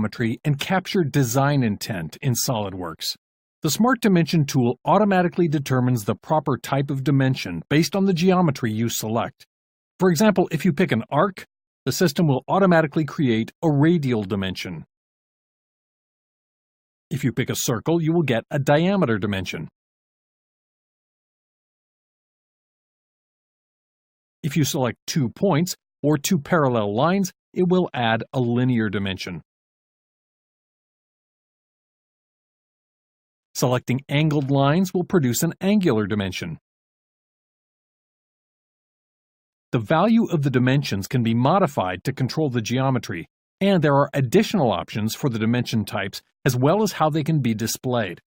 geometry and capture design intent in SOLIDWORKS. The Smart Dimension tool automatically determines the proper type of dimension based on the geometry you select. For example, if you pick an arc, the system will automatically create a radial dimension. If you pick a circle, you will get a diameter dimension. If you select 2 points or 2 parallel lines, it will add a linear dimension. Selecting angled lines will produce an angular dimension. The value of the dimensions can be modified to control the geometry, and there are additional options for the dimension types as well as how they can be displayed.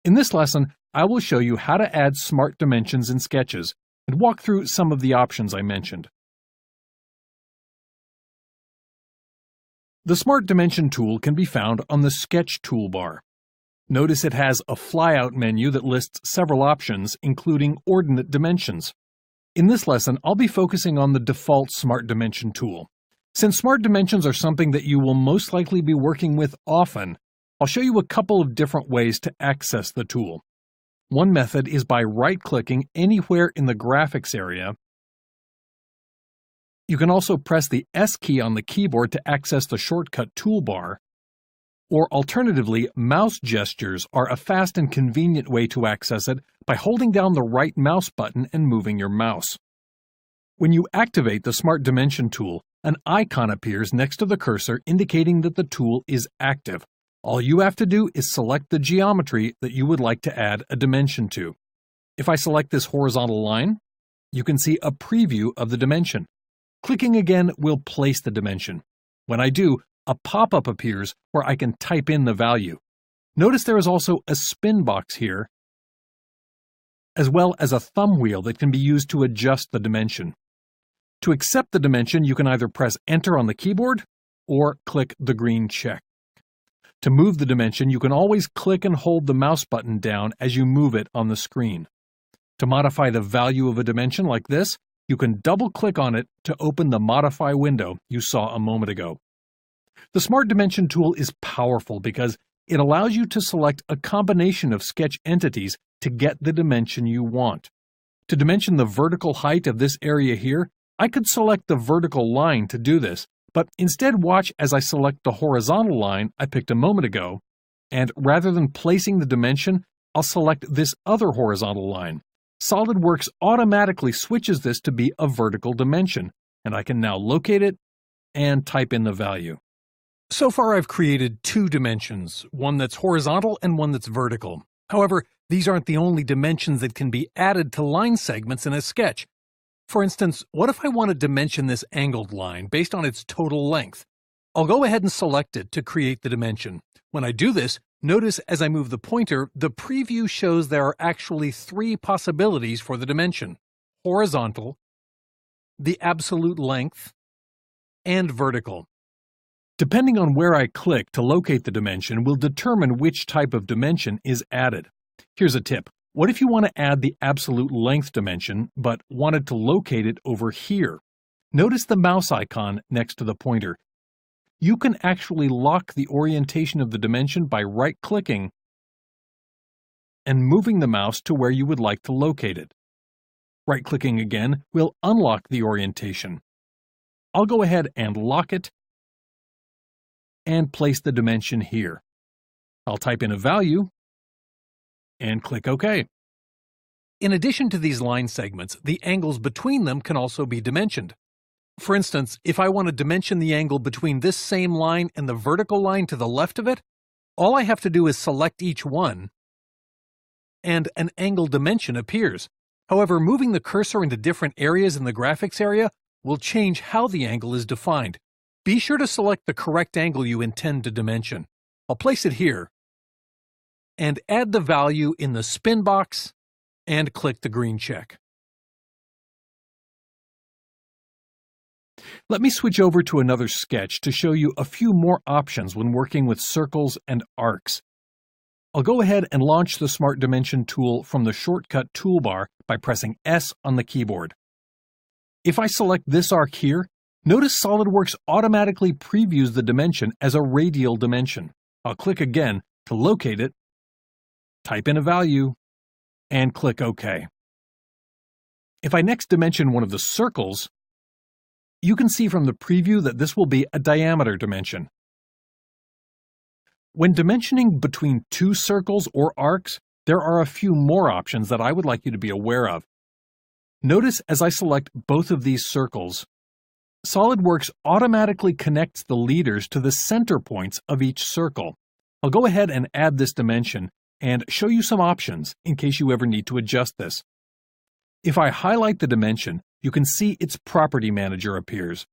In this lesson, I will show you how to add smart dimensions in sketches and walk through some of the options I mentioned. The Smart Dimension tool can be found on the Sketch toolbar. Notice it has a flyout menu that lists several options, including ordinate dimensions. In this lesson, I'll be focusing on the default Smart Dimension tool. Since smart dimensions are something that you will most likely be working with often, I'll show you a couple of different ways to access the tool. One method is by right-clicking anywhere in the graphics area. You can also press the S key on the keyboard to access the shortcut toolbar. Or alternatively, mouse gestures are a fast and convenient way to access it by holding down the right mouse button and moving your mouse. When you activate the Smart Dimension tool, an icon appears next to the cursor indicating that the tool is active. All you have to do is select the geometry that you would like to add a dimension to. If I select this horizontal line, you can see a preview of the dimension. Clicking again will place the dimension. When I do, a pop-up appears where I can type in the value. Notice there is also a spin box here, as well as a thumb wheel that can be used to adjust the dimension. To accept the dimension, you can either press Enter on the keyboard or click the green check. To move the dimension, you can always click and hold the mouse button down as you move it on the screen. To modify the value of a dimension like this, you can double-click on it to open the Modify window you saw a moment ago. The Smart Dimension tool is powerful because it allows you to select a combination of sketch entities to get the dimension you want. To dimension the vertical height of this area here, I could select the vertical line to do this, but instead watch as I select the horizontal line I picked a moment ago, and rather than placing the dimension, I'll select this other horizontal line. SOLIDWORKS automatically switches this to be a vertical dimension, and I can now locate it and type in the value. So far I've created 2 dimensions, one that's horizontal and one that's vertical. However, these aren't the only dimensions that can be added to line segments in a sketch. For instance, what if I want to dimension this angled line based on its total length? I'll go ahead and select it to create the dimension. When I do this, notice as I move the pointer, the preview shows there are actually 3 possibilities for the dimension: horizontal, the absolute length, and vertical. Depending on where I click to locate the dimension will determine which type of dimension is added. Here's a tip. What if you want to add the absolute length dimension, but wanted to locate it over here? Notice the mouse icon next to the pointer. You can actually lock the orientation of the dimension by right-clicking and moving the mouse to where you would like to locate it. Right-clicking again will unlock the orientation. I'll go ahead and lock it and place the dimension here. I'll type in a value and click OK. In addition to these line segments, the angles between them can also be dimensioned. For instance, if I want to dimension the angle between this same line and the vertical line to the left of it, all I have to do is select each one, and an angle dimension appears. However, moving the cursor into different areas in the graphics area will change how the angle is defined. Be sure to select the correct angle you intend to dimension. I'll place it here, and add the value in the spin box, and click the green check. Let me switch over to another sketch to show you a few more options when working with circles and arcs. I'll go ahead and launch the Smart Dimension tool from the shortcut toolbar by pressing S on the keyboard. If I select this arc here, Notice SOLIDWORKS automatically previews the dimension as a radial dimension. I'll click again to locate it, type in a value, and click OK. If I next dimension one of the circles, you can see from the preview that this will be a diameter dimension. When dimensioning between two circles or arcs, there are a few more options that I would like you to be aware of. Notice as I select both of these circles, SOLIDWORKS automatically connects the leaders to the center points of each circle. I'll go ahead and add this dimension and show you some options in case you ever need to adjust this. If I highlight the dimension, you can see its property manager appears.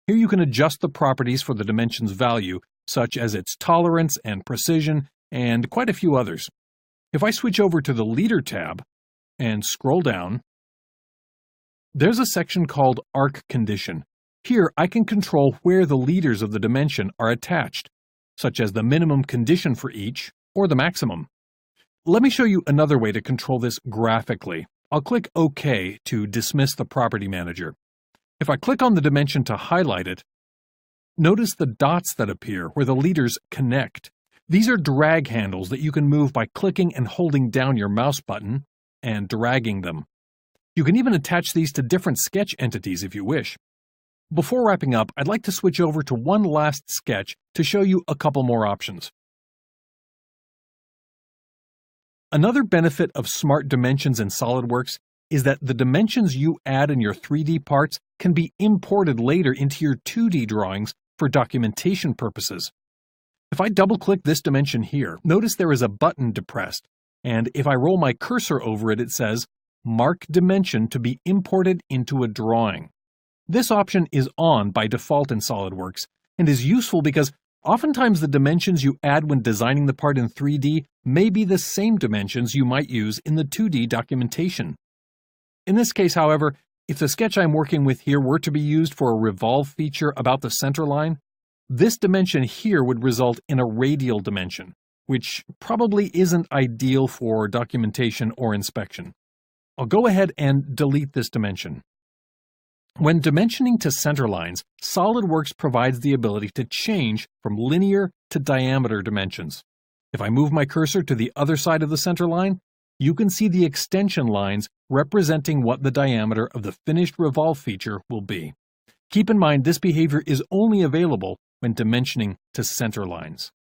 Here you can adjust the properties for the dimension's value, such as its tolerance and precision, and quite a few others. If I switch over to the Leader tab and scroll down, there's a section called Arc Condition. Here I can control where the leaders of the dimension are attached, such as the minimum condition for each or the maximum. Let me show you another way to control this graphically. I'll click OK to dismiss the property manager. If I click on the dimension to highlight it, notice the dots that appear where the leaders connect. These are drag handles that you can move by clicking and holding down your mouse button and dragging them. You can even attach these to different sketch entities if you wish. Before wrapping up, I'd like to switch over to one last sketch to show you a couple more options. Another benefit of smart dimensions in SOLIDWORKS is that the dimensions you add in your 3D parts can be imported later into your 2D drawings for documentation purposes. If I double-click this dimension here, notice there is a button depressed, and if I roll my cursor over it, it says, Mark Dimension to be imported into a drawing. This option is on by default in SOLIDWORKS and is useful because oftentimes the dimensions you add when designing the part in 3D may be the same dimensions you might use in the 2D documentation. In this case, however, if the sketch I'm working with here were to be used for a revolve feature about the center line, this dimension here would result in a radial dimension, which probably isn't ideal for documentation or inspection. I'll go ahead and delete this dimension. When dimensioning to center lines, SOLIDWORKS provides the ability to change from linear to diameter dimensions. If I move my cursor to the other side of the center line, you can see the extension lines representing what the diameter of the finished revolve feature will be. Keep in mind this behavior is only available when dimensioning to center lines.